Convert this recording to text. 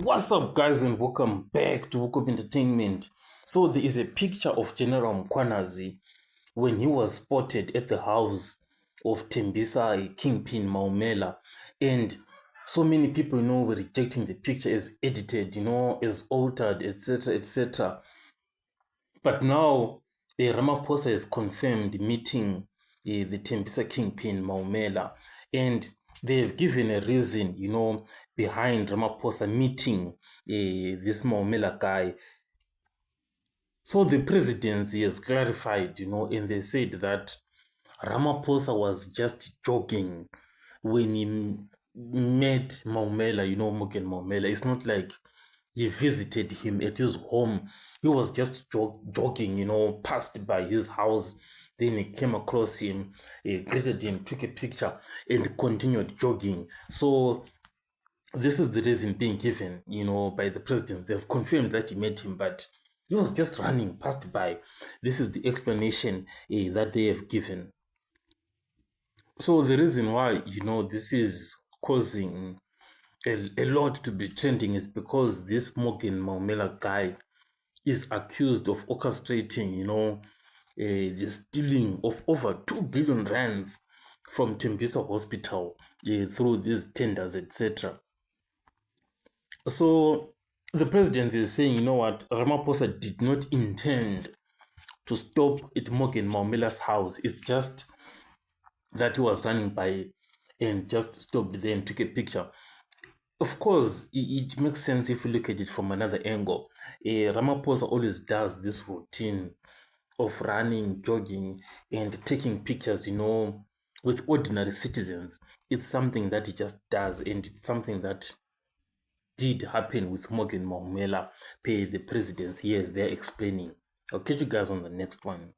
What's up, guys, and welcome back to Wokup Entertainment. So, there is a picture of General Mkwanazi when he was spotted at the house of Tembisa Kingpin Maumela, and so many people, were rejecting the picture as edited, as altered, etc., etc. But now, Ramaphosa has confirmed meeting the Tembisa Kingpin Maumela, and they've given a reason, behind Ramaphosa meeting this Maumela guy. So the presidency has clarified, and they said that Ramaphosa was just joking when he met Maumela, Morgan Maumela. It's not like he visited him at his home. He was just jogging, passed by his house. Then he came across him, greeted him, took a picture, and continued jogging. So this is the reason being given, by the presidents. They've confirmed that he met him, but he was just running, passed by. This is the explanation that they have given. So the reason why, this is causing a lot to be trending is because this Morgan Maumela guy is accused of orchestrating, the stealing of over 2 billion rands from Tembisa Hospital through these tenders, etc. So the president is saying, you know what, Ramaphosa did not intend to stop at Morgan Maumela's house. It's just that he was running by and just stopped there and took a picture. Of course, it makes sense if you look at it from another angle. Ramaphosa always does this routine of running, jogging, and taking pictures, with ordinary citizens. It's something that he just does, and it's something that did happen with Morgan Maumela, pay the presidents. Yes, they're explaining. I'll catch you guys on the next one.